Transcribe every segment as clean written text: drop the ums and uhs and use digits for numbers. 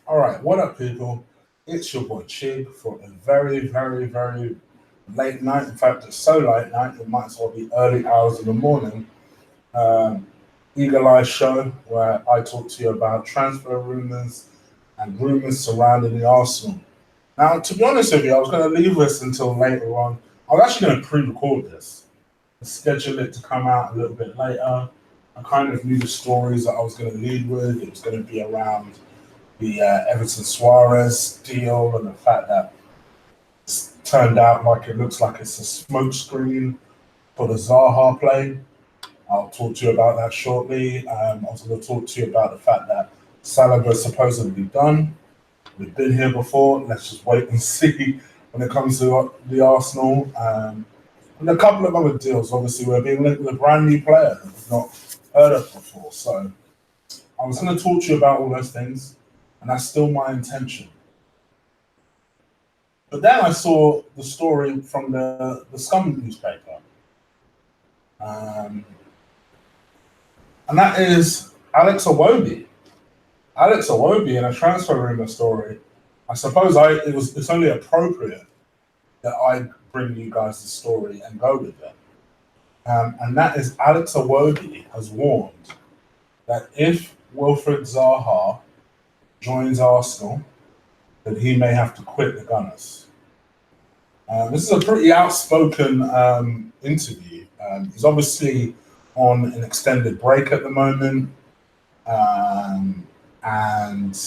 All right, what up, people? It's your boy Chig for a very, very, very late night. In fact, it's so late night, it might as well be early hours in the morning. Um, Eagle Eye show where I talk to you about transfer rumours and rumours surrounding the Arsenal. Now, to be honest with you, I was going to leave this until later on. I was actually going to pre-record this, schedule it to come out a little bit later. I kind of knew the stories that I was going to lead with. It was going to be around the Everton Suarez deal and the fact that it's turned out like it looks like it's a smokescreen for the Zaha play. I'll talk to you about that shortly. I was going to talk to you about the fact that Salah is supposedly done. We've been here before. Let's just wait and see when it comes to the Arsenal. And a couple of other deals. Obviously, we're being linked with a brand new player that we've not heard of before. So I was going to talk to you about all those things, and that's still my intention. But then I saw the story from the Scum newspaper. And that is Alex Iwobi. Alex Iwobi in a transfer rumor story. I suppose it's only appropriate that I bring you guys the story and go with it. And that is Alex Iwobi has warned that if Wilfred Zaha joins Arsenal, that he may have to quit the Gunners. This is a pretty outspoken interview. He's obviously on an extended break at the moment. And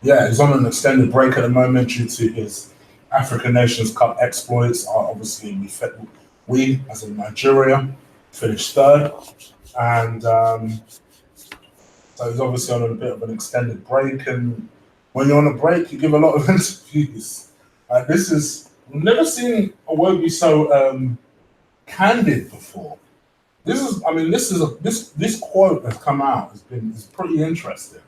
yeah, he's on an extended break at the moment due to his African Nations Cup exploits. Obviously, we as in Nigeria, finished third. And so he's obviously on a bit of an extended break. And when you're on a break, you give a lot of interviews. We've never seen Iwobi so candid before. This quote that's come out is pretty interesting.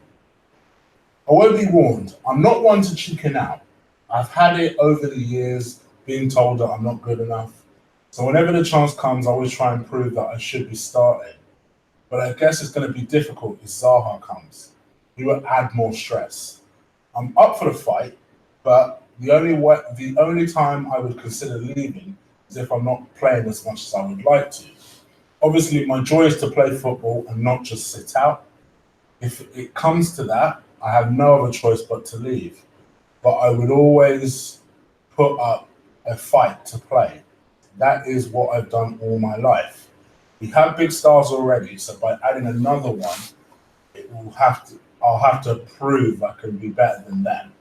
Iwobi warned, "I'm not one to chicken out. I've had it over the years, being told that I'm not good enough. So whenever the chance comes, I always try and prove that I should be starting. But I guess it's going to be difficult if Zaha comes. He will add more stress. I'm up for the fight, but the only time I would consider leaving is if I'm not playing as much as I would like to. Obviously, my joy is to play football and not just sit out. If it comes to that, I have no other choice but to leave. But I would always put up a fight to play. That is what I've done all my life. We have big stars already, so by adding another one, I'll have to prove I can be better than them."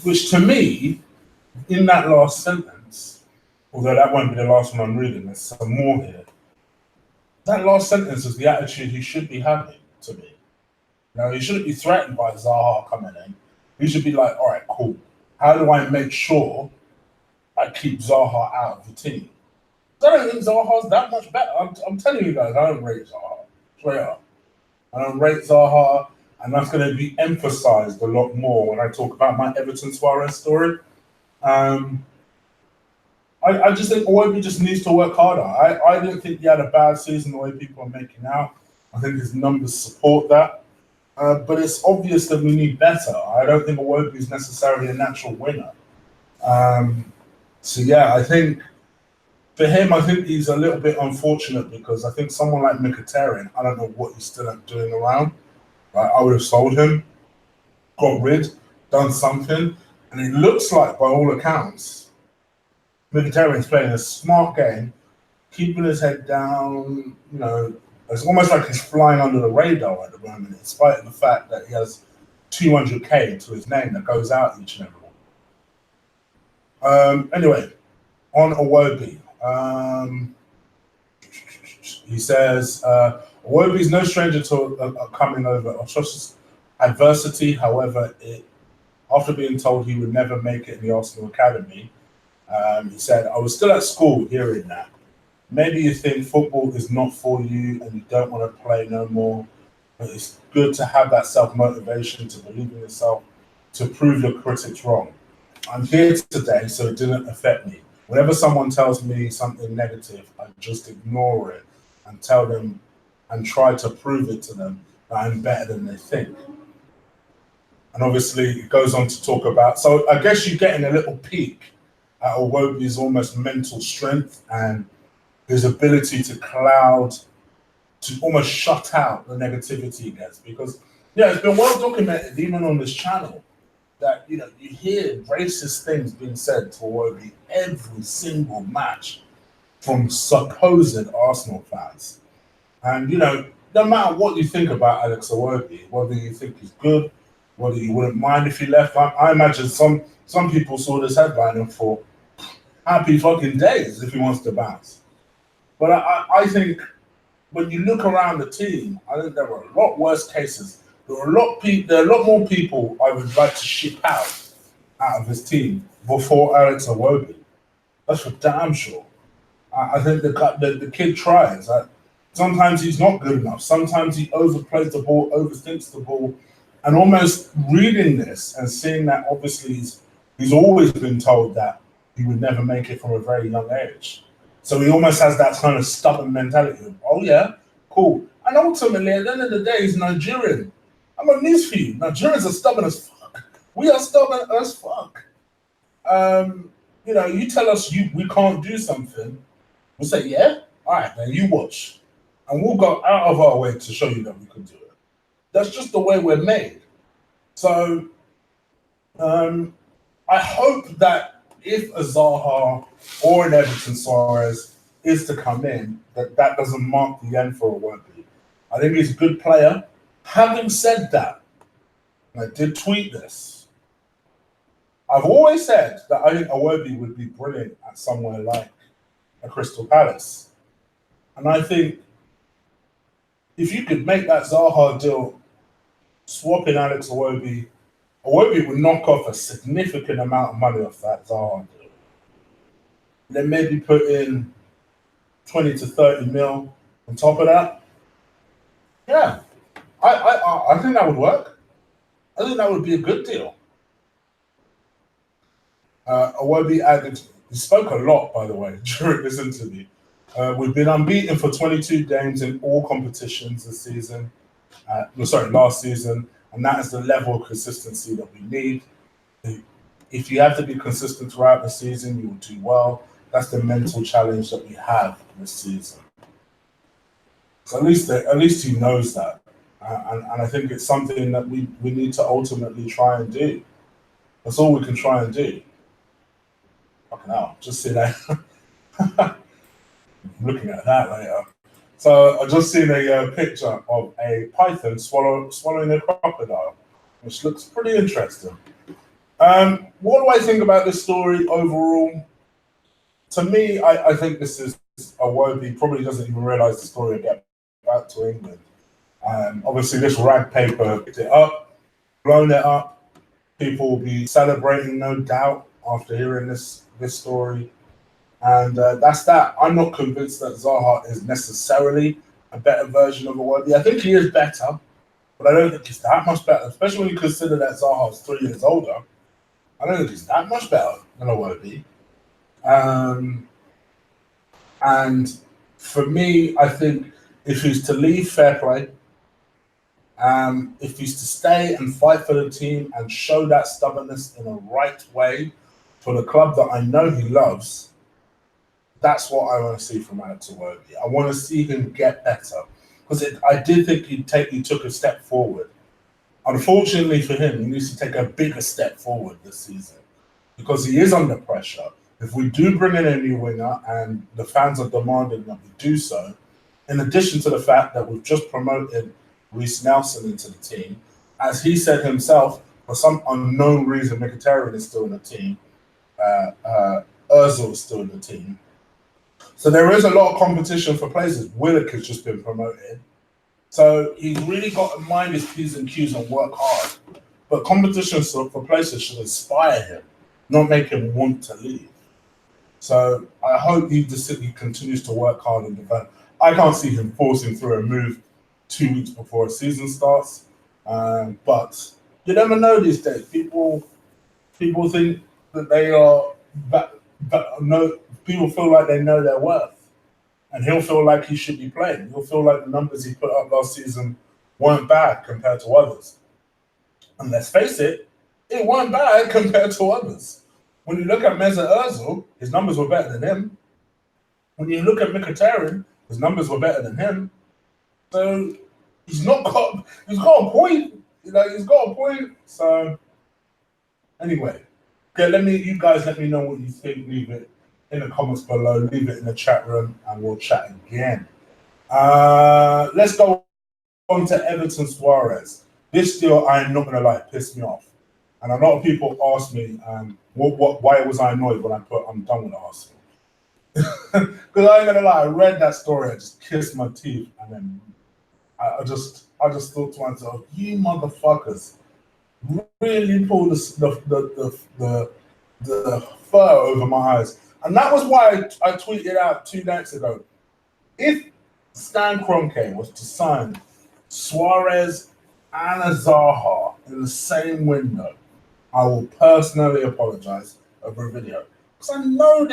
Which to me, in that last sentence, although that won't be the last one I'm reading, there's some more here. That last sentence is the attitude he should be having to me. He shouldn't be threatened by Zaha coming in. He should be like, all right, cool. How do I make sure I keep Zaha out of the team? I don't think Zaha's that much better. I'm telling you guys, I don't rate Zaha. Straight up. I don't rate Zaha, and that's going to be emphasized a lot more when I talk about my Everton Suarez story. I just think Iwobi just needs to work harder. I didn't think he had a bad season the way people are making out. I think his numbers support that. But it's obvious that we need better. I don't think Iwobi is necessarily a natural winner. So yeah, I think for him, I think he's a little bit unfortunate because I think someone like Mkhitaryan, I don't know what he's still doing around. I would have sold him, got rid, done something, and it looks like, by all accounts, Mkhitaryan's playing a smart game, keeping his head down. It's almost like he's flying under the radar at the moment, in spite of the fact that he has 200k to his name that goes out each and every one. Anyway, on Iwobi. He says, Iwobi is no stranger to coming over atrocious adversity. However, after being told he would never make it in the Arsenal Academy, he said, "I was still at school hearing that. Maybe you think football is not for you and you don't want to play no more, but it's good to have that self-motivation, to believe in yourself, to prove your critics wrong. I'm here today, so it didn't affect me. Whenever someone tells me something negative, I just ignore it and tell them and try to prove it to them that I'm better than they think." And obviously it goes on to talk about, so I guess you're getting a little peek at Iwobi's almost mental strength and his ability to almost shut out the negativity he gets. Because, yeah, it's been well documented, even on this channel, that, you hear racist things being said to Iwobi every single match from supposed Arsenal fans. And, no matter what you think about Alex Iwobi, whether you think he's good, whether you wouldn't mind if he left, I imagine some people saw this headline and thought, happy fucking days if he wants to bounce. But I think when you look around the team, I think there are a lot worse cases. There are a lot more people I would like to ship out of his team before Alex Iwobi. That's for damn sure. I think the kid tries. Sometimes he's not good enough. Sometimes he overplays the ball, overthinks the ball, and almost reading this and seeing that obviously he's always been told that he would never make it from a very young age. So he almost has that kind of stubborn mentality of, oh yeah, cool. And ultimately, at the end of the day, he's Nigerian. I'm got news for you. Nigerians are stubborn as fuck. We are stubborn as fuck. You tell us we can't do something, we'll say, yeah, all right, then you watch. And we'll go out of our way to show you that we can do it. That's just the way we're made. So I hope that if a Zaha or an Everton Suarez is to come in, that doesn't mark the end for Iwobi. I think he's a good player. Having said that, and I did tweet this, I've always said that I think Iwobi would be brilliant at somewhere like a Crystal Palace. And I think if you could make that Zaha deal, swapping Alex Iwobi would knock off a significant amount of money off that Zaha deal. Then maybe put in 20 to 30 mil on top of that. Yeah, I think that would work. I think that would be a good deal. Iwobi added, he spoke a lot, by the way, during this interview. We've been unbeaten for 22 games in all competitions this season. Last season. And that is the level of consistency that we need. If you have to be consistent throughout the season, you will do well. That's the mental challenge that we have this season. So at least he knows that. And I think it's something that we need to ultimately try and do. That's all we can try and do. Fucking hell, just see that. Looking at that later. So I just seen a picture of a python swallowing a crocodile, which looks pretty interesting. What do I think about this story overall? To me, I think this is Iwobi probably doesn't even realise the story will get back to England. Obviously, this rag paper picked it up, blown it up. People will be celebrating, no doubt, after hearing this story. And that's that. I'm not convinced that Zaha is necessarily a better version of Iwobi. I think he is better, but I don't think he's that much better, especially when you consider that Zaha is 3 years older. I don't think he's that much better than Iwobi. And for me, I think if he's to leave, fair play. If he's to stay and fight for the team and show that stubbornness in a right way for the club that I know he loves, that's what I want to see from Alex Iwobi. I want to see him get better because I did think he took a step forward. Unfortunately for him, he needs to take a bigger step forward this season because he is under pressure. If we do bring in a new winger and the fans are demanding that we do so, in addition to the fact that we've just promoted Reece Nelson into the team, as he said himself, for some unknown reason, Mkhitaryan is still in the team, Ozil is still in the team. So there is a lot of competition for places. Willock has just been promoted. So he's really got to mind his P's and Q's and work hard. But competition for places should inspire him, not make him want to leave. So I hope he continues to work hard and develop. I can't see him forcing through a move 2 weeks before a season starts. But you never know these days. People think that they are, people feel like they know their worth. And he'll feel like he should be playing. He'll feel like the numbers he put up last season weren't bad compared to others. And let's face it, it weren't bad compared to others. When you look at Mesut Ozil, his numbers were better than him. When you look at Mkhitaryan, his numbers were better than him. So he's got a point. He's got a point. So anyway, okay, you guys let me know what you think. Leave it in the comments below. Leave it in the chat room, and we'll chat again. Let's go on to Everton Suarez. This deal, I'm not gonna lie, pissed me off. And a lot of people ask me, why was I annoyed when I put I'm done with Arsenal? Because I ain't gonna lie, I read that story, I just kissed my teeth, and then I just thought to myself, you motherfuckers really pulled the fur over my eyes. And that was why I tweeted out 2 nights ago. If Stan Kroenke was to sign Suarez and Zaha in the same window, I will personally apologize over a video. Because I know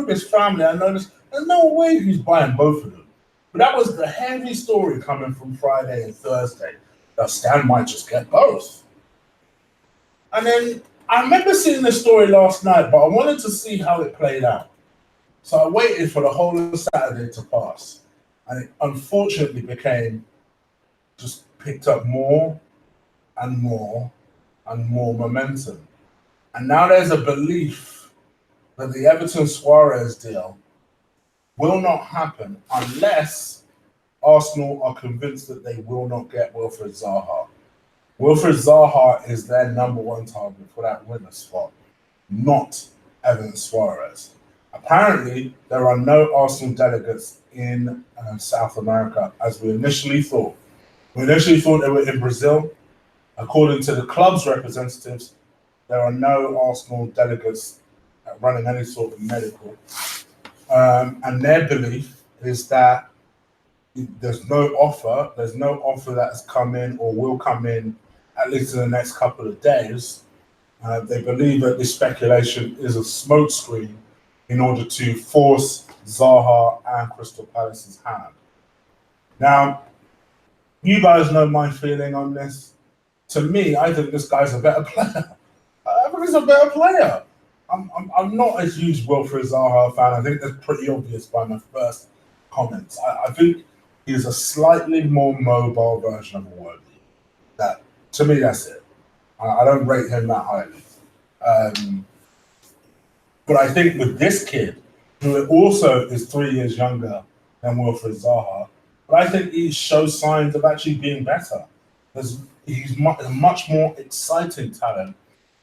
this family, there's no way he's buying both of them. But that was the heavy story coming from Friday and Thursday, that Stan might just get both. And then I remember seeing this story last night, but I wanted to see how it played out. So I waited for the whole of Saturday to pass. And it unfortunately picked up more and more and more momentum. And now there's a belief that the Everton Suarez deal will not happen unless Arsenal are convinced that they will not get Wilfred Zaha. Wilfred Zaha is their #1 target for that winner spot, not Everton Suarez. Apparently, there are no Arsenal delegates in South America, as we initially thought. We initially thought they were in Brazil. According to the club's representatives, there are no Arsenal delegates running any sort of medical. And their belief is that there's no offer that has come in or will come in, at least in the next couple of days. They believe that this speculation is a smokescreen in order to force Zaha and Crystal Palace's hand. Now, you guys know my feeling on this. To me, I think this guy's a better player. I think he's a better player. I'm not a huge Wilfred Zaha fan. I think that's pretty obvious by my first comments. I think he's a slightly more mobile version of Iwobi. To me, that's it. I don't rate him that highly. But I think with this kid, who also is 3 years younger than Wilfred Zaha, but I think he shows signs of actually being better. He's a much more exciting talent.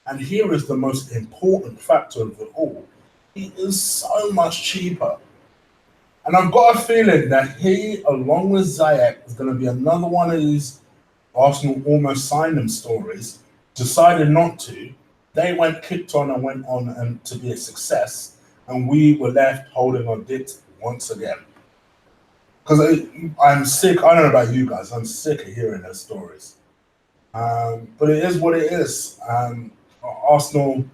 And here is the most important factor of it all. He is so much cheaper. And I've got a feeling that he, along with Ziyech, is going to be another one of these Arsenal almost signed him stories, decided not to. They kicked on and went on and to be a success. And we were left holding our dick once again. Because I'm sick, I don't know about you guys, I'm sick of hearing those stories. But it is what it is. Arsenal,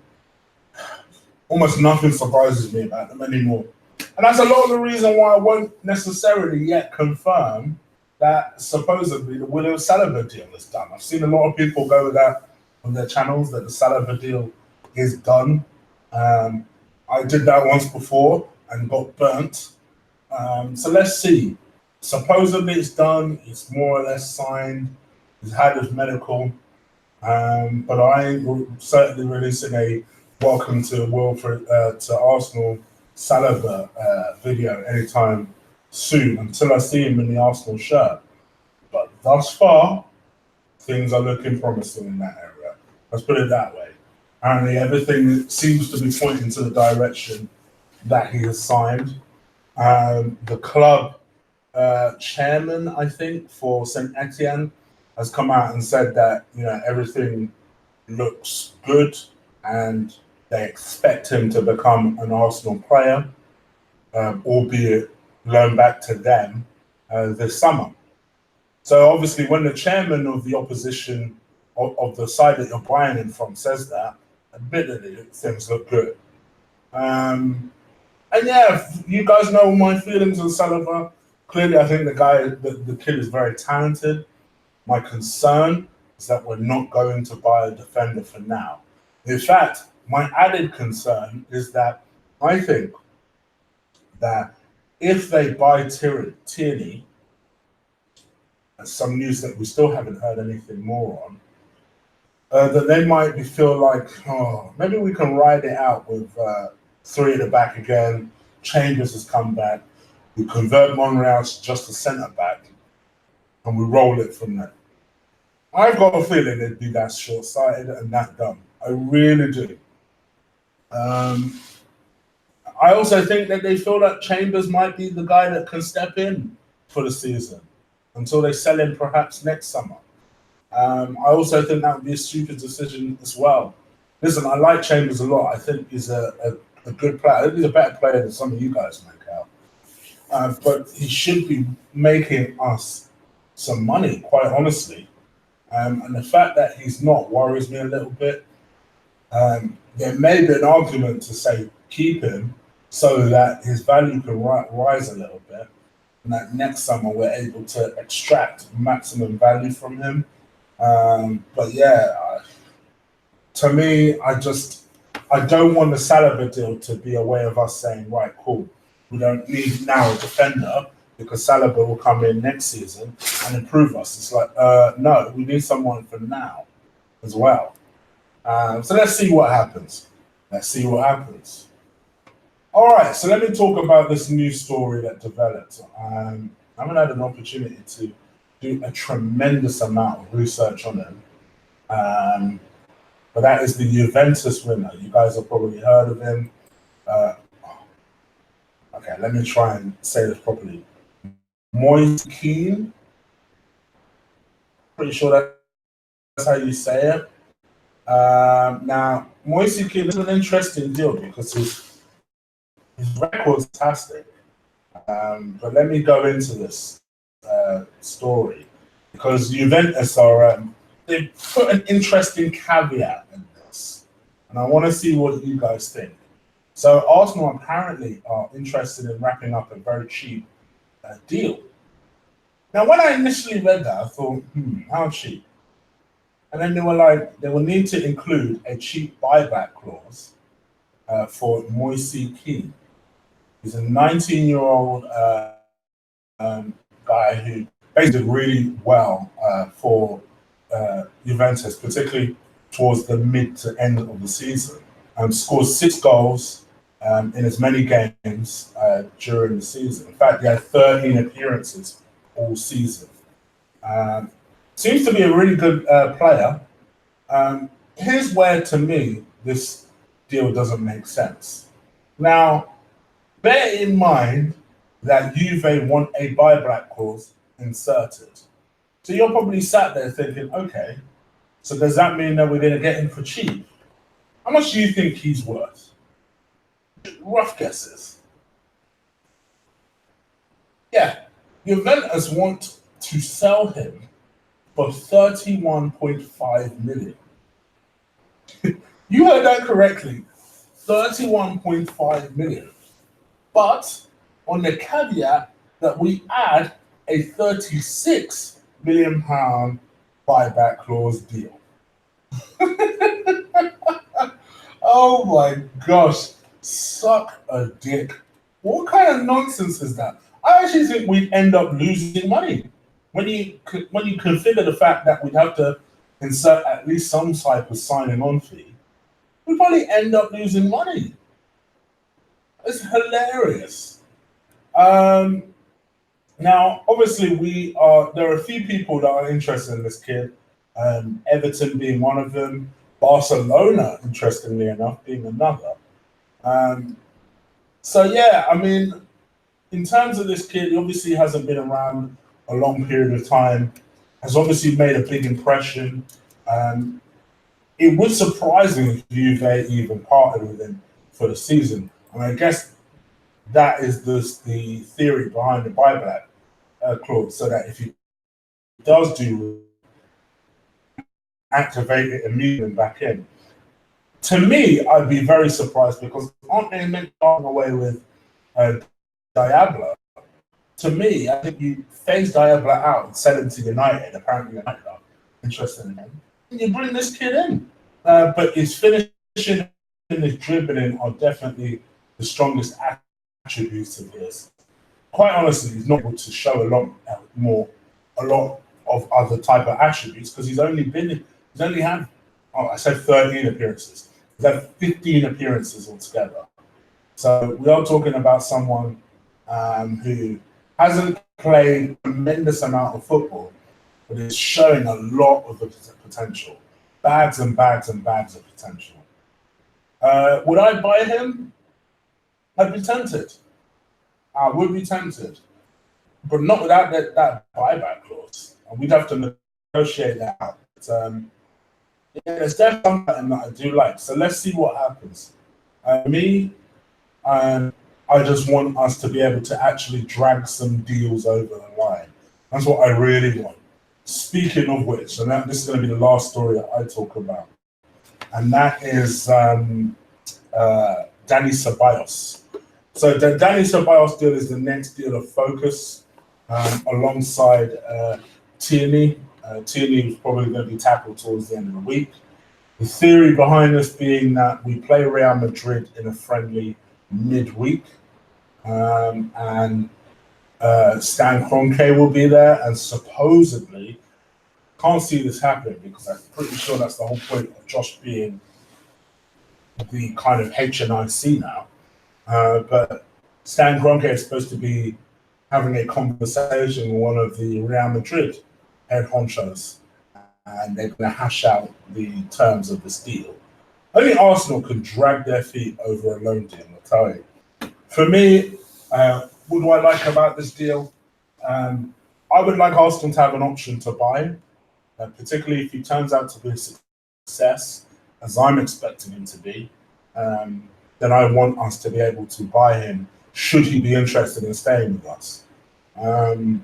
almost nothing surprises me about them anymore. And that's a lot of the reason why I won't necessarily yet confirm that supposedly the William Saliba deal is done. I've seen a lot of people go with that on their channels, that the Saliba deal is done. I did that once before and got burnt. So let's see. Supposedly it's done, it's more or less signed, he's had his medical. But I ain't certainly releasing a welcome to Wilfred to Arsenal Saliba video anytime soon until I see him in the Arsenal shirt. But thus far, things are looking promising in that area. Let's put it that way. Apparently, everything seems to be pointing to the direction that he has signed. The club chairman, I think, for St. Etienne has come out and said that everything looks good and they expect him to become an Arsenal player, albeit loan back to them this summer. So obviously, when the chairman of the opposition of the side that you're buying him from says that, admittedly, things look good. And yeah, you guys know my feelings on Saliba. Clearly, I think the kid is very talented. My concern is that we're not going to buy a defender for now. In fact, my added concern is that I think that if they buy Tierney, some news that we still haven't heard anything more on, that they might feel like, oh, maybe we can ride it out with three at the back again. Chambers has come back. We convert Monreal to just a centre back, and we roll it from there. I've got a feeling they'd be that short-sighted and that dumb. I really do. I also think that they feel that Chambers might be the guy that can step in for the season until they sell him perhaps next summer. I also think that would be a stupid decision as well. Listen, I like Chambers a lot. I think he's a good player. I think he's a better player than some of you guys make out. But he should be making us some money, quite honestly. And the fact that he's not worries me a little bit. There may be an argument to say keep him so that his value can rise a little bit, and that next summer we're able to extract maximum value from him. But yeah, to me, I don't want the Saliba deal to be a way of us saying, right, cool, we don't need now a defender because Saliba will come in next season and improve us. It's like, no, we need someone for now as well. So let's see what happens. All right, so let me talk about this news story that developed. I haven't had an opportunity to do a tremendous amount of research on him. But that is the Juventus winner. You guys have probably heard of him. Okay, let me try and say this properly. Moise Kean. Pretty sure that's how you say it. Now, Moise Kean is an interesting deal because his record's fantastic. But let me go into this story because Juventus are they put an interesting caveat in this, and I want to see what you guys think. So Arsenal apparently are interested in wrapping up a very cheap deal. Now, when I initially read that, I thought, how cheap? And then they were like, they will need to include a cheap buyback clause for Moise Kean. He's a 19-year-old guy who basically did really well for Juventus, particularly towards the mid to end of the season. Scored 6 goals in as many games during the season. In fact, he had 13 appearances all season. Seems to be a really good player. Here's where, to me, this deal doesn't make sense. Now, bear in mind that Juve want a buyback clause inserted. So you're probably sat there thinking, okay, so does that mean that we're going to get him for cheap? How much do you think he's worth? Rough guesses. Yeah, Juventus want to sell him for 31.5 million. You heard that correctly. 31.5 million. But on the caveat that we add a 36 million pound buyback clause deal. Oh my gosh, suck a dick. What kind of nonsense is that? I actually think we'd end up losing money. When you consider the fact that we'd have to insert at least some type of signing on fee, we'd probably end up losing money. It's hilarious. Now, obviously, there are a few people that are interested in this kid. Everton being one of them. Barcelona, interestingly enough, being another. So yeah, I mean, in terms of this kid, he obviously hasn't been around a long period of time. Has obviously made a big impression. It would surprise me if Juve even parted with him for the season. And I guess that is the theory behind the buyback clause, so that if he does activate it immediately back in. To me, I'd be very surprised because aren't they meant to go away with Diablo? To me, I think you phase Diablo out and sell him to United. Apparently, United are interested in him, you bring this kid in. But his finishing and his dribbling are definitely the strongest attributes of his. Quite honestly, he's not able to show a lot of other type of attributes because he's only had, I said 13 appearances. He's had 15 appearances altogether. So we are talking about someone who hasn't played a tremendous amount of football, but is showing a lot of the potential. Bags and bags and bags of potential. Would I buy him? I'd be tempted. I would be tempted, but not without that buyback clause. And we'd have to negotiate that out. But, yeah, there's definitely something that I do like. So let's see what happens. Me, I just want us to be able to actually drag some deals over the line. That's what I really want. Speaking of which, and this is going to be the last story that I talk about, and that is Danny Ceballos. So the Danny Ceballos deal is the next deal of focus alongside Tierney. Tierney is probably going to be tackled towards the end of the week. The theory behind this being that we play Real Madrid in a friendly midweek, and Stan Kroenke will be there, and supposedly, can't see this happening because I'm pretty sure that's the whole point of Josh being the kind of HNIC now. But Stan Kroenke is supposed to be having a conversation with one of the Real Madrid head honchos, and they're going to hash out the terms of this deal. Only Arsenal can drag their feet over a loan deal, I'll tell you. For me, what do I like about this deal? I would like Arsenal to have an option to buy him, particularly if he turns out to be a success, as I'm expecting him to be. Then I want us to be able to buy him should he be interested in staying with us. And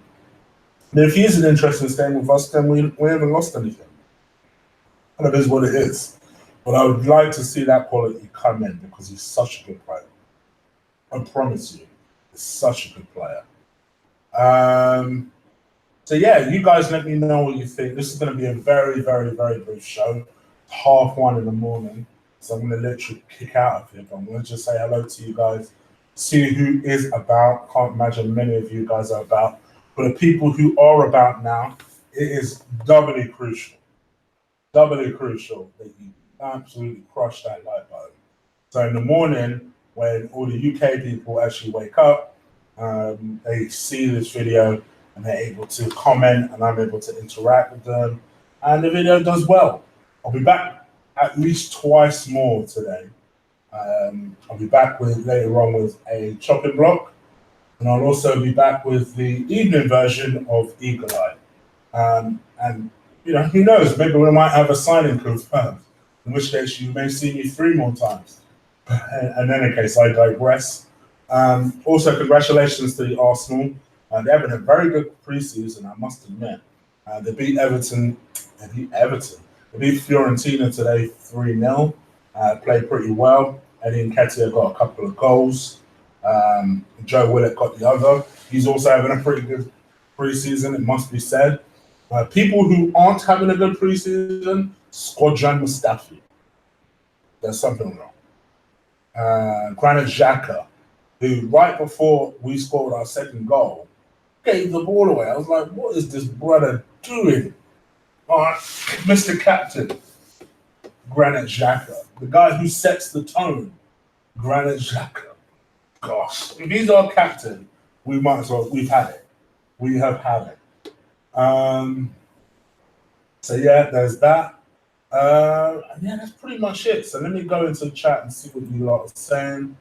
if he isn't interested in staying with us, then we haven't lost anything. And it is what it is. But I would like to see that quality come in because he's such a good player. I promise you, he's such a good player. So yeah, you guys let me know what you think. This is going to be a very, very, very brief show. 1:30 in the morning. So I'm going to literally kick out of here. But I'm going to just say hello to you guys. See who is about. Can't imagine many of you guys are about. But the people who are about now, it is doubly crucial that you absolutely crush that like button. So in the morning, when all the UK people actually wake up, they see this video and they're able to comment and I'm able to interact with them. And the video does well. I'll be back at least twice more today. I'll be back later on with a chopping block. And I'll also be back with the evening version of Eagle Eye. And you know, who knows, maybe we might have a signing confirmed, in which case you may see me 3 more times. In any case, I digress. Also, congratulations to the Arsenal. They're having a very good preseason, I must admit. They beat Everton. They beat Fiorentina today 3-0. Played pretty well. Eddie Nketiah got a couple of goals. Joe Willett got the other. He's also having a pretty good preseason, it must be said. People who aren't having a good preseason, Squadron Mustafi. There's something wrong. Granit Xhaka, who right before we scored our second goal, gave the ball away. I was like, what is this brother doing? All right, Mr. Captain, Granit Xhaka, the guy who sets the tone, Granit Xhaka. Gosh, if he's our captain, we might as well, we've had it. We have had it. So yeah, there's that. Yeah, that's pretty much it. So let me go into the chat and see what you lot are saying.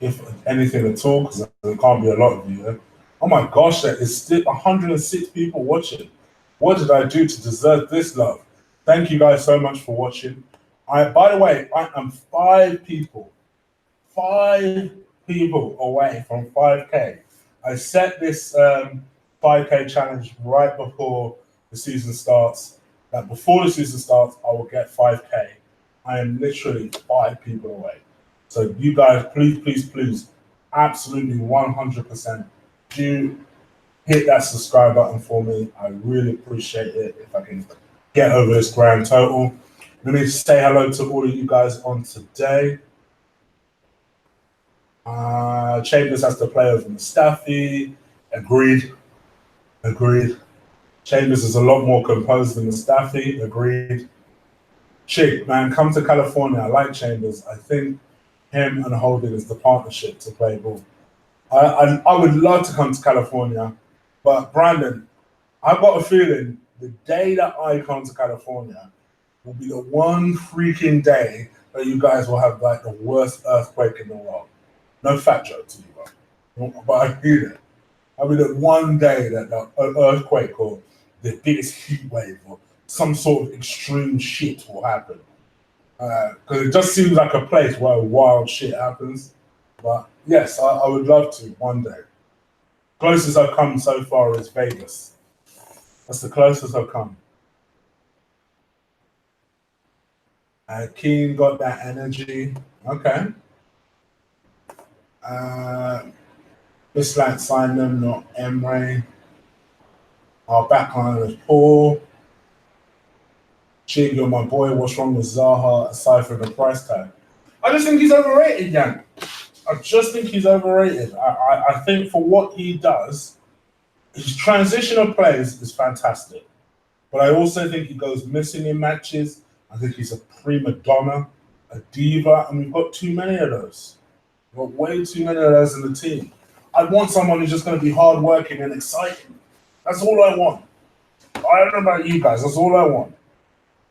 If anything at all, because there can't be a lot of you there. Oh my gosh, there is still 106 people watching. What did I do to deserve this love? Thank you guys so much for watching. By the way, I am 5 people away from 5K. I set this 5K challenge right before the season starts. That before the season starts, I will get 5K. I am literally 5 people away. So you guys, please, absolutely 100% do hit hit that subscribe button for me. I really appreciate it if I can get over this grand total. Let me say hello to all of you guys on today. Chambers has to play over Mustafi. Agreed. Chambers is a lot more composed than Mustafi. Agreed. Chick, man, come to California. I like Chambers. I think him and Holding is the partnership to play ball. I would love to come to California, but Brandon, I've got a feeling the day that I come to California will be the one freaking day that you guys will have like the worst earthquake in the world. No fat joke to you, bro. But I feel it. I mean, the one day that the earthquake or the biggest heat wave or some sort of extreme shit will happen. Because it just seems like a place where wild shit happens. But yes, I would love to one day. Closest I've come so far is Vegas. That's the closest I've come. Keane got that energy. Okay. Bislant signed them, not Emre. Our backline is poor. Chig, you're my boy. What's wrong with Zaha aside from the price tag? I just think he's overrated, Jan. I just think he's overrated. I think for what he does, his transition of plays is fantastic. But I also think he goes missing in matches. I think he's a prima donna, a diva, and we've got too many of those. We've got way too many of those in the team. I want someone who's just going to be hardworking and exciting. That's all I want. I don't know about you guys. That's all I want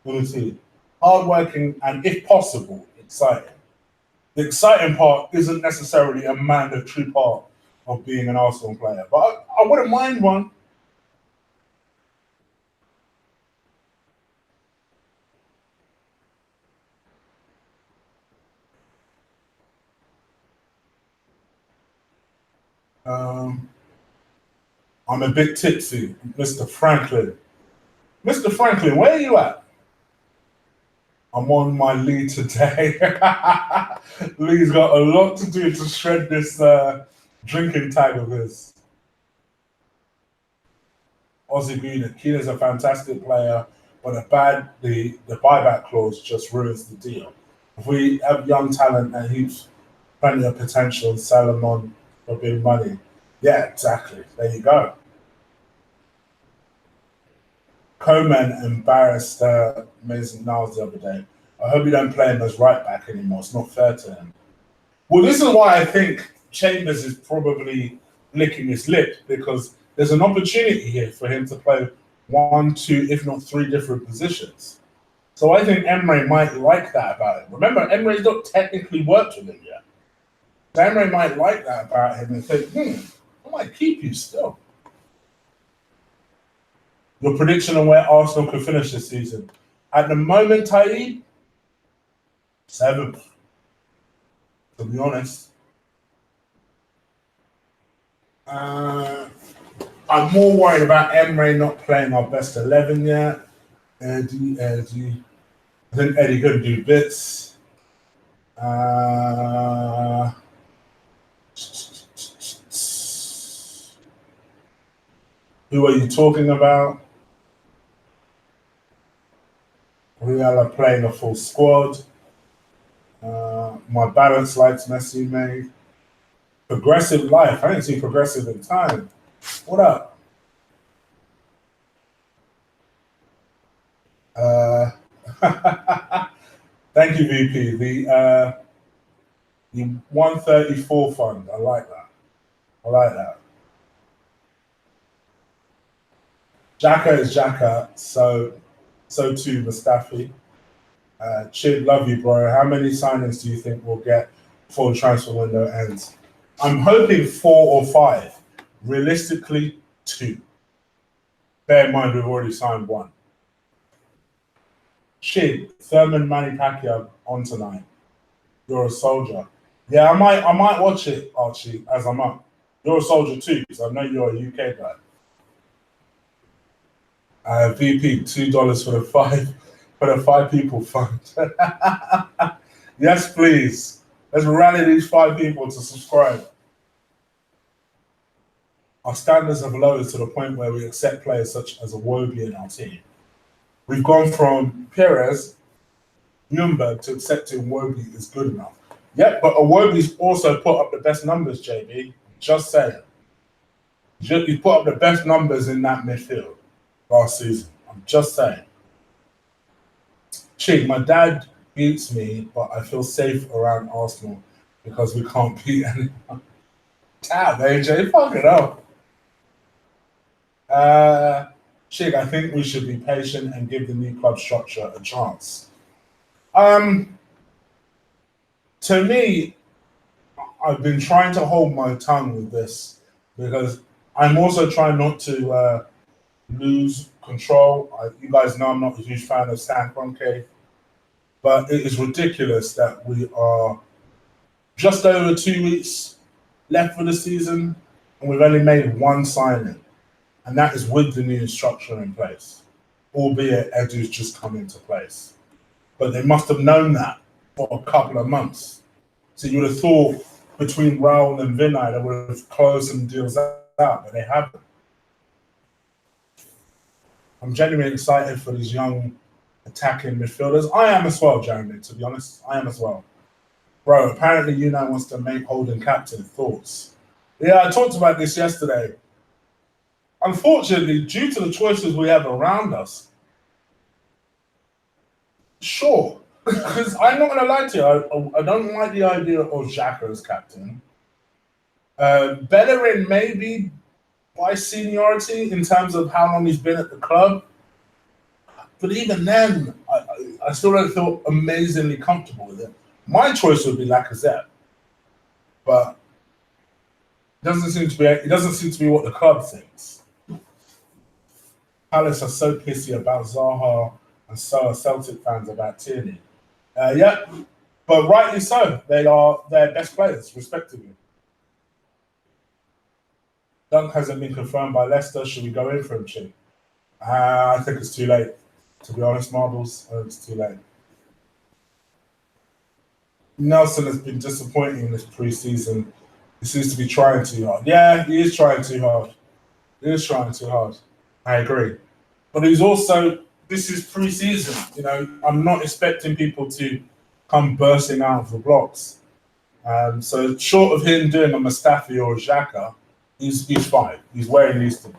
in the team. Hardworking and, if possible, exciting. The exciting part isn't necessarily a mandatory part of being an Arsenal player, but I wouldn't mind one. I'm a bit tipsy, Mr. Franklin. Mr. Franklin, where are you at? I'm on my Lee today. Lee's got a lot to do to shred this drinking tag of his. Ozzy Bina, Keane a fantastic player, but the buyback clause just ruins the deal. If we have young talent and he's plenty of potential and sell them on for big money, yeah, exactly. There you go. Coman embarrassed Mason Niles the other day. I hope you don't play him as right back anymore. It's not fair to him. Well, this is why I think Chambers is probably licking his lip, because there's an opportunity here for him to play 1, 2, if not 3 different positions. So I think Emre might like that about him. Remember, Emre's not technically worked with him yet. So Emre might like that about him and think, I might keep you still. Your prediction on where Arsenal could finish this season? At the moment, Taib, 7th. To be honest. I'm more worried about Emre not playing our best 11 yet. Eddie. I think Eddie could do bits. Who are you talking about? Real are playing a full squad. My balance likes Messi made. Progressive life. I didn't see progressive in time. What up? Thank you, VP. The 134 fund. I like that. Xhaka is Xhaka, so too Mustafi. Chid, love you, bro. How many signings do you think we'll get before the transfer window ends? I'm hoping 4 or 5. Realistically, 2. Bear in mind, we've already signed 1. Chid, Thurman Manny Pacquiao on tonight. You're a soldier. Yeah, I might watch it, Archie, as I'm up. You're a soldier too, because I know you're a UK guy. VP, $2 for the 5 people fund. Yes, please. Let's rally these 5 people to subscribe. our standards have lowered to the point where we accept players such as Iwobi in our team. We've gone from Perez, Nürnberg to accepting Iwobi is good enough. Yep, but Iwobi's also put up the best numbers, JB. Just saying. He put up the best numbers in that midfield last season. I'm just saying. Chig, my dad beats me, but I feel safe around Arsenal because we can't beat anyone. Damn, AJ, fuck it up. Chig, I think we should be patient and give the new club structure a chance. To me, I've been trying to hold my tongue with this because I'm also trying not to lose control. You guys know I'm not a huge fan of Stan Kroenke, but it is ridiculous that we are just over 2 weeks left for the season and we've only made one signing, and that is with the new structure in place, albeit Edu's just come into place. But they must have known that for a couple of months. So you would have thought between Raul and Vinay they would have closed some deals out, but they haven't. I'm genuinely excited for these young attacking midfielders. I am as well, Jeremy, to be honest. I am as well. Bro, apparently Unai wants to make Holden captain. Thoughts? Yeah, I talked about this yesterday. Unfortunately, due to the choices we have around us, sure. Because I'm not going to lie to you, I don't like the idea of Xhaka as captain. Bellerin maybe by seniority in terms of how long he's been at the club. But even then, I still don't feel amazingly comfortable with it. My choice would be Lacazette. But it doesn't seem to be what the club thinks. Palace are so pissy about Zaha, and so are Celtic fans about Tierney. Yeah, but rightly so. They are their best players, respectively. Dunk hasn't been confirmed by Leicester. Should we go in for him, Chig? I think it's too late. To be honest, Marbles, I think it's too late. Nelson has been disappointing this pre-season. He seems to be trying too hard. Yeah, he is trying too hard. He is trying too hard. I agree. But he's also, this is pre-season. You know, I'm not expecting people to come bursting out of the blocks. So short of him doing a Mustafi or a Xhaka, he's fine. He's where he needs to be.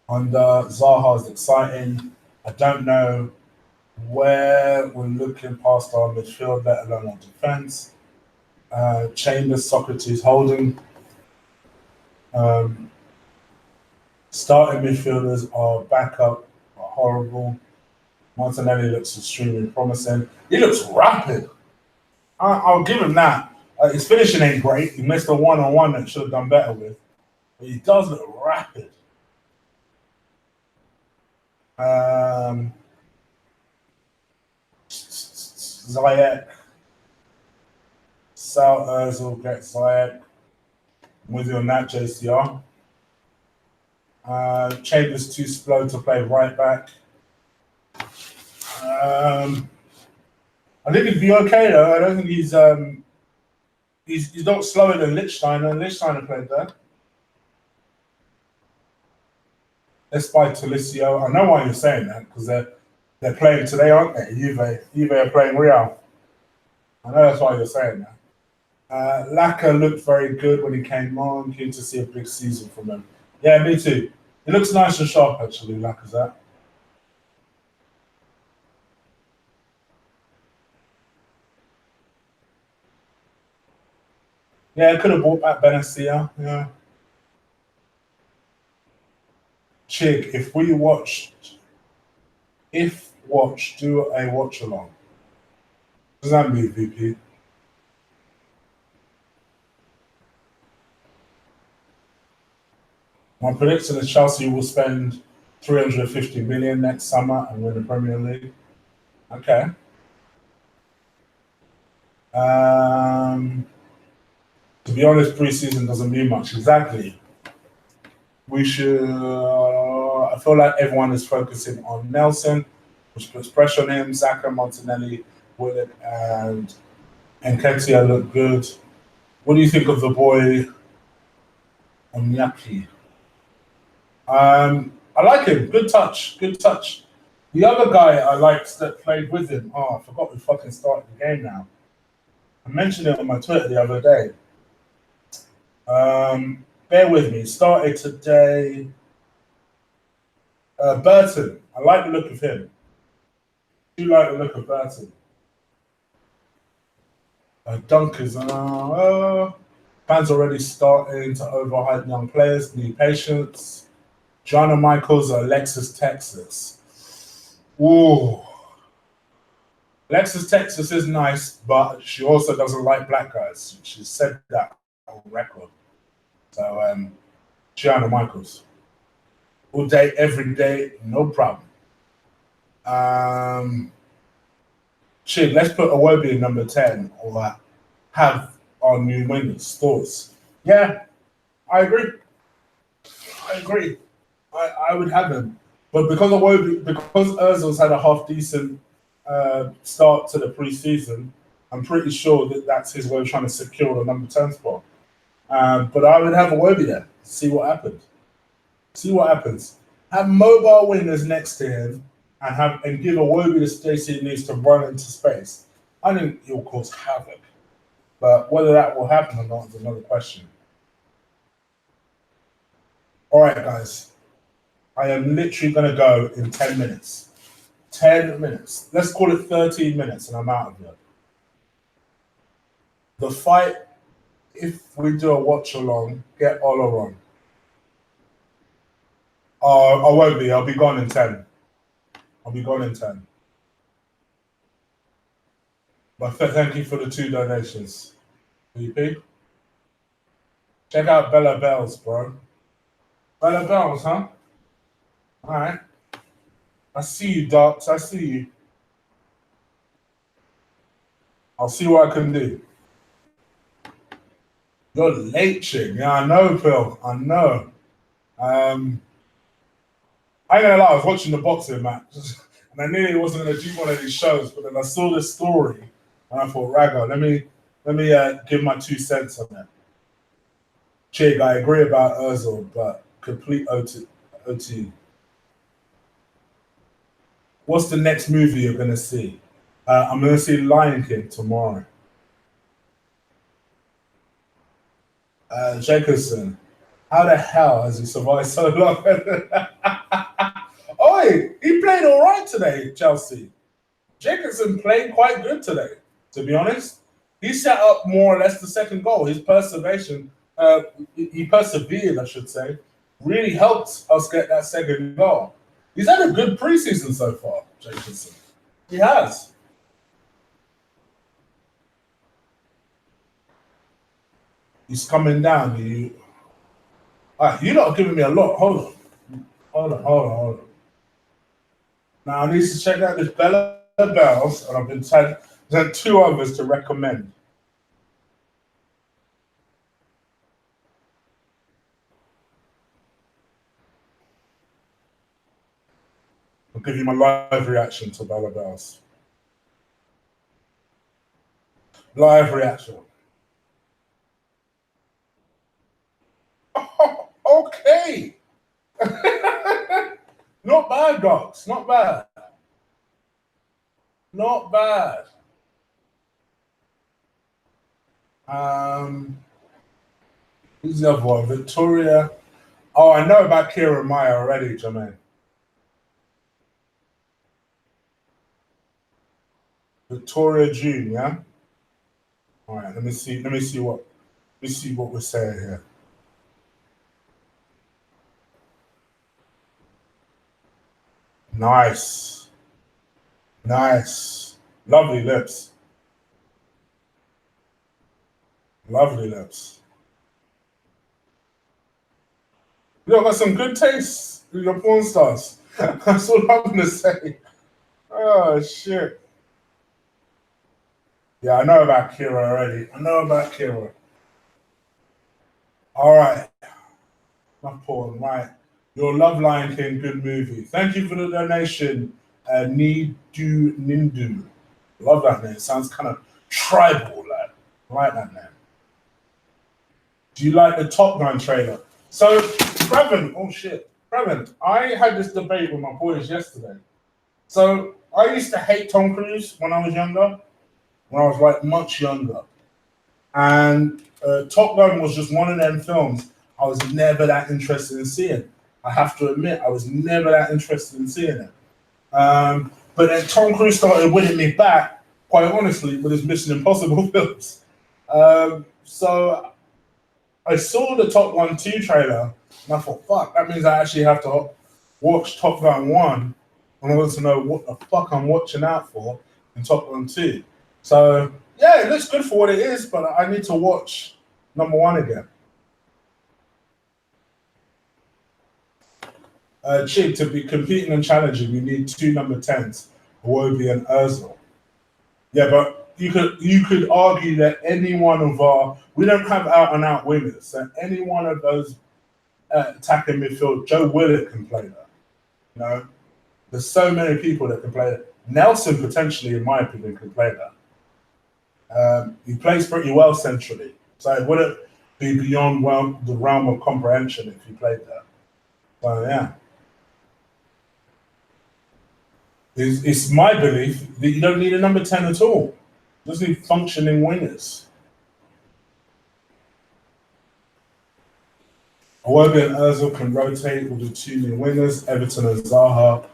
And Zaha is exciting. I don't know where we're looking past our midfield, let alone our defence. Chambers, Socrates, Holding. Starting midfielders are backup, are horrible. Martinelli looks extremely promising. He looks rapid. I'll give him that. His finishing ain't great. He missed a one-on-one that should have done better with. But he does look rapid. Ziyech. Sal Ozil gets Ziyech. I'm with you on that, JCR. Chambers too slow to play right back. I think he'd be okay though. I don't think he's not slower than Lichtsteiner. Lichtsteiner played there. Let's buy Tolisso. I know why you're saying that because they're playing today, aren't they? Juve are playing Real. I know that's why you're saying that. Laka looked very good when he came on. Keen to see a big season from him. Yeah, me too. He looks nice and sharp actually, Lacazette. Yeah, I could have bought back Benacia. Yeah. Chig, do a watch along. Does that mean VP? My prediction is Chelsea will spend 350 million next summer and win the Premier League. Okay. To be honest, pre-season doesn't mean much. Exactly. We should. I feel like everyone is focusing on Nelson, which puts pressure on him. Saka, Martinelli, Willock, and Nketiah look good. What do you think of the boy Onyaki? I like him. Good touch. Good touch. The other guy I liked that played with him. Oh, I forgot we fucking started the game now. I mentioned it on my Twitter the other day. Bear with me. Started today. Burton. I like the look of him. I do like the look of Burton. Dunkers. Fans already starting to overhype young players. Need patience. Joanna Michaels or Alexis Texas. Ooh. Alexis Texas is nice, but she also doesn't like black guys. She said that on record. So, Gianna Michaels. All day, every day, no problem. Shit, let's put Iwobi in number 10 or have our new winners, thoughts. Yeah, I agree. I agree. I would have him. But because Iwobi, because Ozil's had a half decent start to the preseason, I'm pretty sure that that's his way of trying to secure the number 10 spot. But I would have Iwobi there. See what happens. See what happens. Have mobile wingers next to him and give Iwobi the space he needs to run into space. I think he'll cause havoc. But whether that will happen or not is another question. All right, guys. I am literally going to go in 10 minutes. 10 minutes. Let's call it 13 minutes and I'm out of here. The fight, if we do a watch along, get Ola on. I won't be. I'll be gone in 10. I'll be gone in 10. But thank you for the 2 donations. VP. Check out Bella Bells, bro. Bella Bells, huh? All right. I see you, Docs. I see you. I'll see what I can do. You're late, chick. Yeah, I know, Phil. I know. I ain't gonna lie, I was watching the boxing match and I knew he wasn't gonna do one of these shows, but then I saw this story and I thought, Rago, let me give my 2 cents on that. Chig, I agree about Ozil, but complete OT. What's the next movie you're gonna see? I'm gonna see Lion King tomorrow. Jacobson, how the hell has he survived so long? Oi, he played all right today, Chelsea. Jacobson played quite good today, to be honest. He set up more or less the second goal. His perseveration, he persevered, I should say, really helped us get that second goal. He's had a good preseason so far, Jacobson. He has. He's coming down. You're not giving me a lot. Hold on. Now I need to check out this Bella Bells, and I've been sent 2 others to recommend. I'll give you my live reaction to Bella Bells. Live reaction. Oh, okay. Not bad, Docs. Not bad. Not bad. Who's the other one? Victoria. Oh, I know about Kira Maya already, Jermaine. Victoria June, yeah? All right, let me see what we're saying here. Nice. Lovely lips. Lovely lips. You got some good taste in your porn stars. That's all I'm gonna say. Oh shit. Yeah, I know about Kira already. All right. My porn, right. Your Love Lion King, good movie. Thank you for the donation, Nidu Nindu. Love that name. It sounds kind of tribal, lad. I like that name. Do you like the Top Gun trailer? So, Brevin, oh shit. Brevin, I had this debate with my boys yesterday. So, I used to hate Tom Cruise when I was younger, when I was like much younger. And Top Gun was just one of them films I was never that interested in seeing. I have to admit, I was never that interested in seeing it. But then Tom Cruise started winning me back, quite honestly, with his Mission Impossible films. So I saw the Top Gun 2 trailer, and I thought, fuck, that means I actually have to watch Top Gun 1 in order to know what the fuck I'm watching out for in Top Gun 2. So, yeah, it looks good for what it is, but I need to watch number 1 again. Chig, to be competing and challenging, we need 2 number 10s, Iwobi and Ozil. Yeah, but you could argue that any one of we don't have out and out wingers, so any one of those attacking midfield, Joe Willett can play that. You know, there's so many people that can play that. Nelson potentially, in my opinion, can play that. He plays pretty well centrally, so it wouldn't be beyond the realm of comprehension if he played that. So yeah. It's my belief that you don't need a number 10 at all. You just need functioning wingers. Iwobi and Ozil can rotate with the 2 new wingers, Everton and Zaha.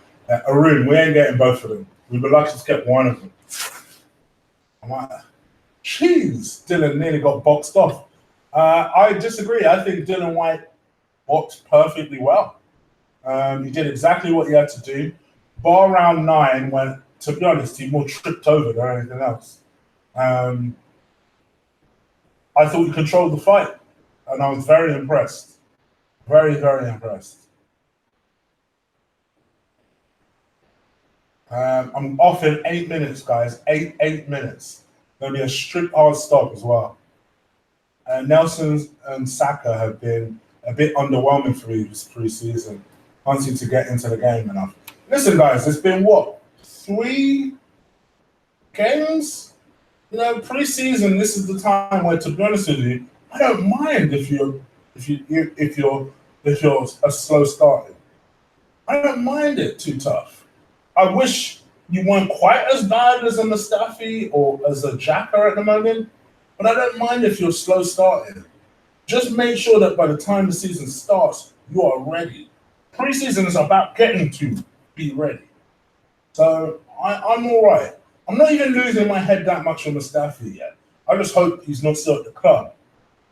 Arun, we ain't getting both of them. We'd be lucky to get one of them. I'm like, jeez, Dylan nearly got boxed off. I disagree. I think Dylan White boxed perfectly well. He did exactly what he had to do. Bar round 9, when, to be honest, he more tripped over than anything else. I thought he controlled the fight, and I was very impressed. Very, very impressed. I'm off in 8 minutes, guys. 8 minutes. There'll be a strict hard stop as well. Nelson and Saka have been a bit underwhelming for me this pre-season. Can't seem to get into the game enough. Listen, guys, it's been what, 3 games? You know, pre-season. This is the time where, to be honest with you, I don't mind if you're a slow starting. I don't mind it too tough. I wish you weren't quite as bad as a Mustafi or as a Xhaka at the moment, but I don't mind if you're slow starting. Just make sure that by the time the season starts, you are ready. Pre-season is about getting to be ready. So I'm all right. I'm not even losing my head that much on Mustafi yet. I just hope he's not still at the club.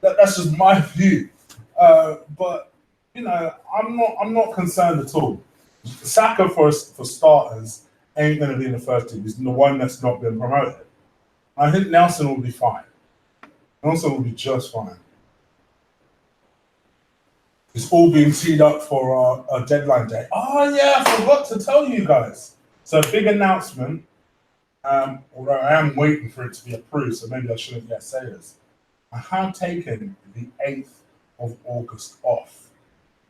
That's just my view. But you know, I'm not concerned at all. Saka for starters ain't going to be in the first team. He's the one that's not been promoted. I think Nelson will be fine. Nelson will be just fine. It's all being teed up for a deadline day. Oh yeah, I forgot to tell you guys. So a big announcement. Although I am waiting for it to be approved, so maybe I shouldn't yet say this. I have taken the 8th of August off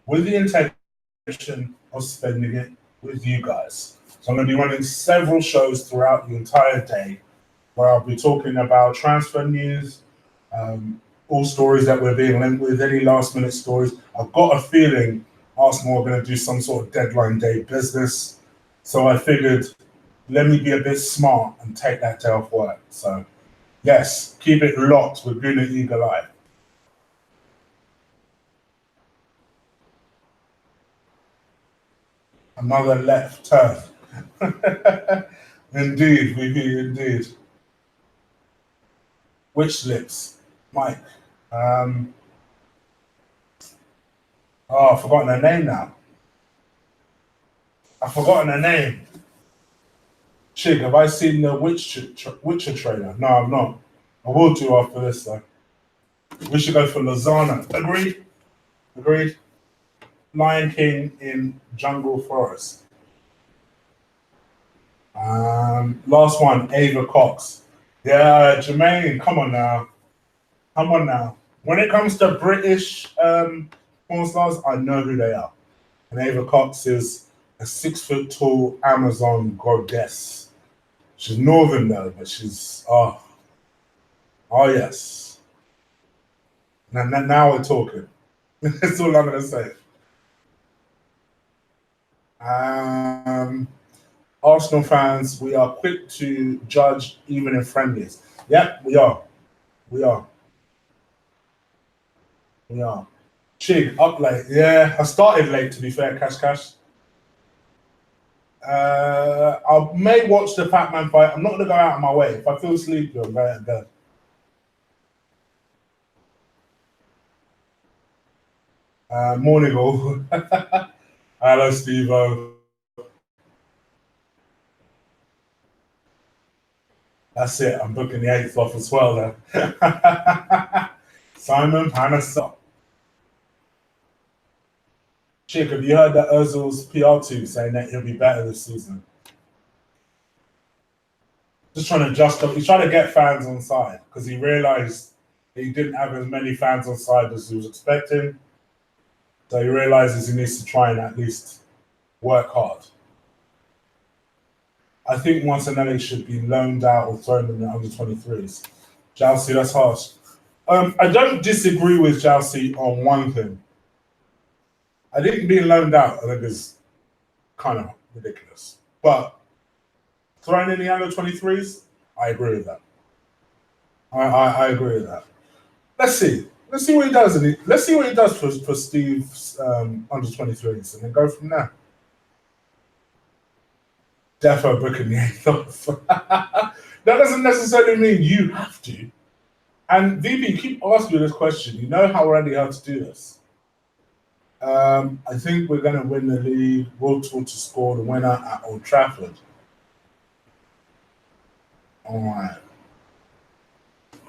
with the intention of spending it with you guys. So I'm going to be running several shows throughout the entire day where I'll be talking about transfer news, all stories that we're being linked with, any last minute stories. I've got a feeling Arsenal are going to do some sort of deadline day business. So I figured, let me be a bit smart and take that day off work. So yes, keep it locked with Green and Eagle Eye. Another left turn. Indeed, indeed. Which lips? Mike. I've forgotten her name now. I've forgotten her name. Chig, have I seen the Witcher trailer? No, I've not. I will do after this, though. We should go for Lozana. Agreed? Agreed? Lion King in Jungle Forest. Last one, Ava Cox. Yeah, Jermaine, come on now. Come on now. When it comes to British porn stars, I know who they are. And Ava Cox is a 6 foot tall Amazon goddess. She's northern though, but she's oh yes. Now we're talking. That's all I'm going to say. Arsenal fans, we are quick to judge even in friendlies. Yep, we are. We are. We are. Chig, up late. Yeah, I started late, to be fair, Cash. I may watch the Pac-Man fight. I'm not going to go out of my way. If I feel sleepy, I'm going to bed. Morning all. Hello, Steve-O. That's it. I'm booking the 8th off as well then. Simon Panasol. Chick, have you heard that Ozil's PR team saying that he'll be better this season? Just trying to justify. He's trying to get fans on side because he realised that he didn't have as many fans on side as he was expecting. So he realises he needs to try and at least work hard. I think Martinelli should be loaned out or thrown in the under-23s. Chelsea, that's harsh. I don't disagree with Chelsea on one thing. I think being loaned out, I think, is kind of ridiculous. But thrown in the under-23s, I agree with that. I agree with that. Let's see. Let's see what he does. Let's see what he does for Steve's under-23s, and then go from there. Defo booking the 8th. That doesn't necessarily mean you have to. And VP, keep asking this question. You know how already how to do this. I think we're going to win the league. We'll to score the winner at Old Trafford. All right.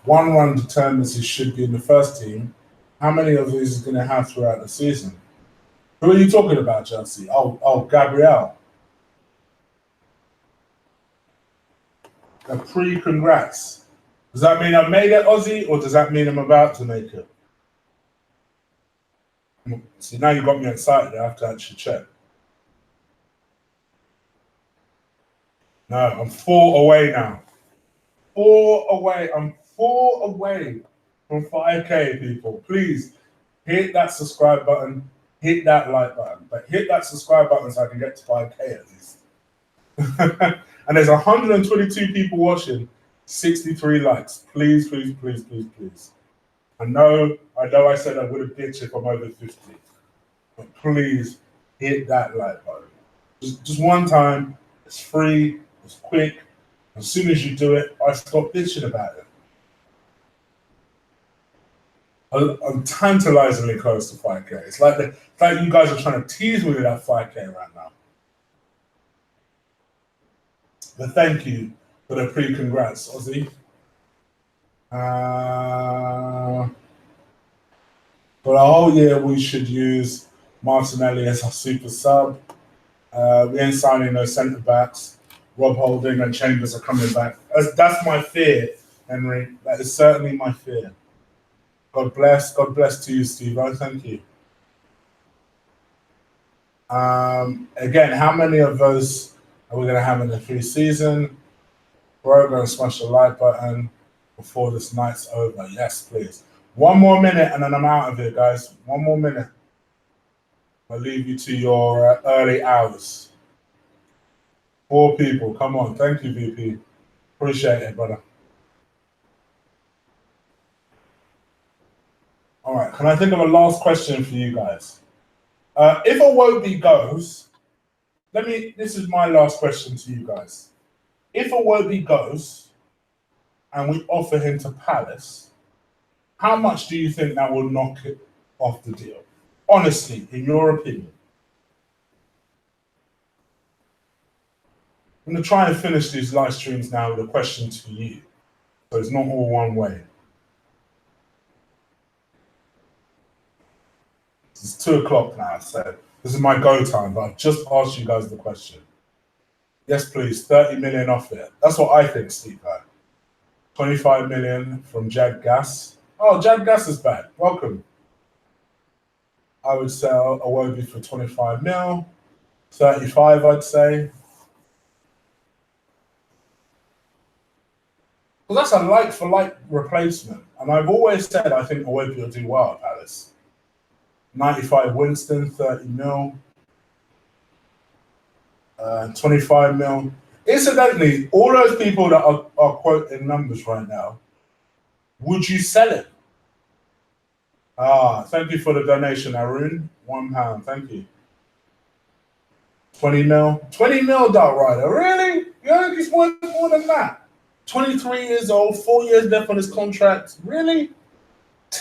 1 run determines he should be in the first team. How many of these is going to have throughout the season? Who are you talking about, Chelsea? Oh, Gabriel. A pre-congrats. Does that mean I made it, Aussie, or does that mean I'm about to make it? See, now you got me excited. I have to actually check. No, I'm 4 away now. 4 away. I'm 4 away from 5K, people. Please hit that subscribe button. Hit that like button. But hit that subscribe button so I can get to 5K at least. And there's 122 people watching, 63 likes. Please, please, please, please, please. I know I said I would have bitched if I'm over 50. But please hit that like button. Just one time. It's free. It's quick. As soon as you do it, I stop bitching about it. I'm tantalizingly close to 5K. It's like you guys are trying to tease me with that 5K right now. But thank you for the pre-congrats, Aussie. For the whole year, we should use Martinelli as our super sub. We ain't signing no centre backs. Rob Holding and Chambers are coming back. That's my fear, Henry. That is certainly my fear. God bless. God bless to you, Steve. Oh, thank you. Again, how many of those are we going to have in the pre-season? We're going to smash the like button before this night's over. Yes, please. 1 more minute and then I'm out of here, guys. 1 more minute. I'll leave you to your early hours. 4 people. Come on. Thank you, VP. Appreciate it, brother. All right. Can I think of a last question for you guys? If Iwobi goes, this is my last question to you guys. If Iwobi goes and we offer him to Palace, how much do you think that will knock it off the deal? Honestly, in your opinion. I'm going to try and finish these live streams now with a question to you. So it's not all one way. It's 2 o'clock now, so this is my go time, but I've just asked you guys the question. Yes, please, 30 million off it. That's what I think, Steve. 25 million from Jad Gas. Oh, Jad Gas is back. Welcome. I would sell Iwobi for 25 mil. 35, I'd say. Well, that's a like-for-like replacement. And I've always said I think Iwobi will do well at Palace. 95 Winston, 30 mil, 25 mil. Incidentally, all those people that are quoting numbers right now, would you sell it? Thank you for the donation, Arun. £1, thank you. 20 mil? 20 mil, Dark Rider, really? You think he's worth more than that? 23 years old, 4 years left on his contract, really?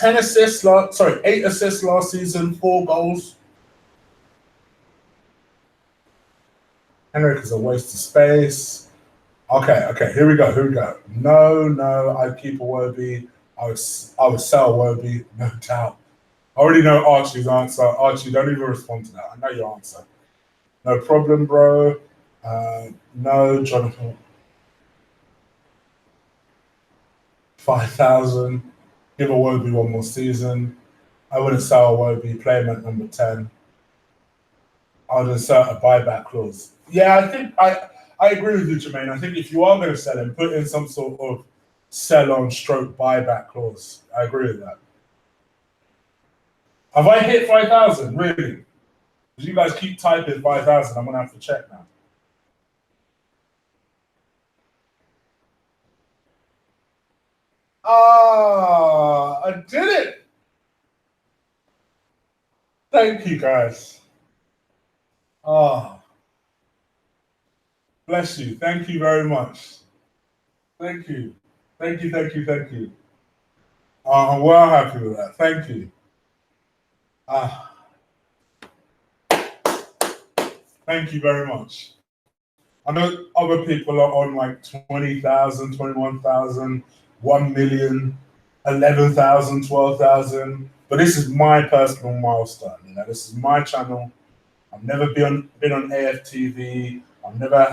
8 assists last season, 4 goals. Henrik is a waste of space. Okay, here we go. No, I'd keep Iwobi. I would sell Iwobi, no doubt. I already know Archie's answer. Archie, don't even respond to that. I know your answer. No problem, bro. No, Jonathan. 5,000. Give Iwobi one more season. I wouldn't sell Iwobi. Play him at number 10. I'd insert a buyback clause. Yeah, I think I agree with you, Jermaine. I think if you are going to sell him, put in some sort of sell-on stroke buyback clause. I agree with that. Have I hit 5,000? Really? Because you guys keep typing 5,000. I'm going to have to check now. I did it. Thank you, guys. Bless you. Thank you very much. Thank you. I'm well happy with that. Thank you. Thank you very much. I know other people are on like 20,000, 21,000, 1 million, 11,000, 12,000. But this is my personal milestone. This is my channel. I've never been on AFTV. I've never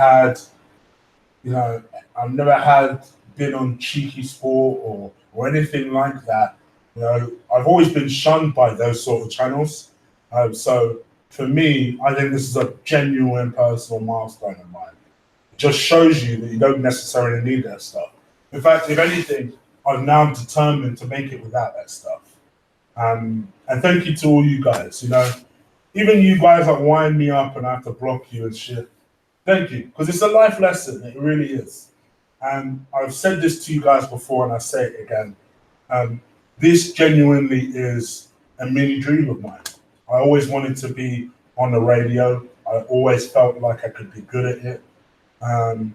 had been on Cheeky Sport or anything like that. I've always been shunned by those sort of channels. So for me, I think this is a genuine personal milestone of mine. It just shows you that you don't necessarily need that stuff. In fact, if anything, I'm now determined to make it without that stuff. And thank you to all you guys. Even you guys that wind me up and I have to block you and shit. Thank you, because it's a life lesson. It really is. And I've said this to you guys before, and I say it again. This genuinely is a mini dream of mine. I always wanted to be on the radio. I always felt like I could be good at it. And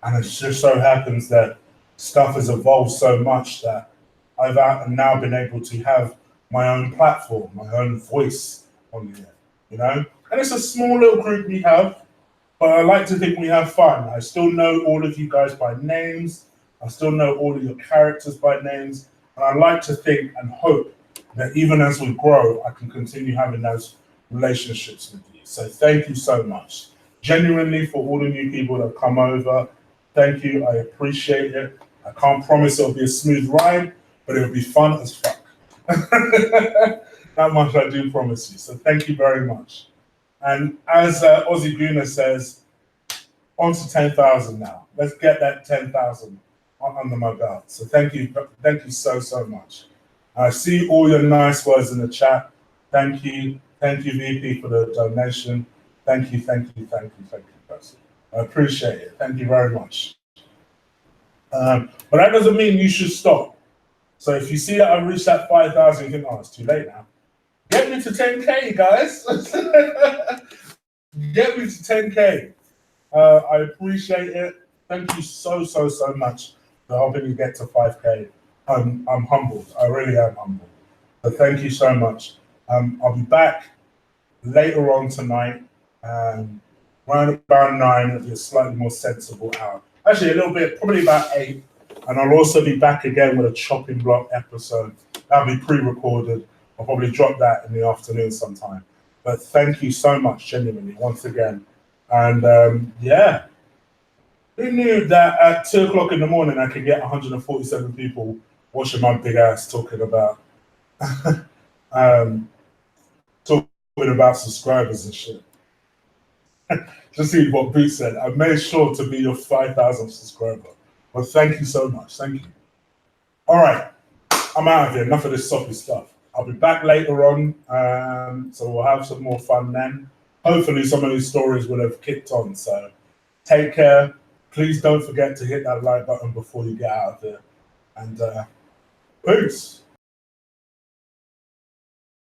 it just so happens that stuff has evolved so much that I've now been able to have my own platform, my own voice on here, And it's a small little group we have, but I like to think we have fun. I still know all of you guys by names. I still know all of your characters by names. And I like to think and hope that even as we grow, I can continue having those relationships with you. So thank you so much. Genuinely, for all the new people that have come over, thank you. I appreciate it. I can't promise it'll be a smooth ride, but it'll be fun as fuck. That much I do promise you. So thank you very much. And as Ozzy Guna says, on to 10,000 now. Let's get that 10,000 under my belt. So thank you so much. I see all your nice words in the chat. Thank you, VP, for the donation. Thank you, person. I appreciate it. Thank you very much. But that doesn't mean you should stop. So if you see that I've reached that 5,000, you think, it's too late now. Get me to 10K, guys. Get me to 10K. I appreciate it. Thank you so much for helping me get to 5K. I'm humbled. I really am humbled. So thank you so much. I'll be back later on tonight, around about 9. It'll be a slightly more sensible hour. Actually, a little bit, probably about 8. And I'll also be back again with a chopping block episode. That'll be pre-recorded. I'll probably drop that in the afternoon sometime. But thank you so much, genuinely, once again. And who knew that at 2 o'clock in the morning I could get 147 people watching my big ass talking about subscribers and shit. Just see what Boots said. I made sure to be your 5,000 subscriber. Well, thank you so much. Thank you. All right, I'm out of here. Enough of this soppy stuff. I'll be back later on, so we'll have some more fun then. Hopefully, some of these stories will have kicked on. So, take care. Please don't forget to hit that like button before you get out of here. And peace.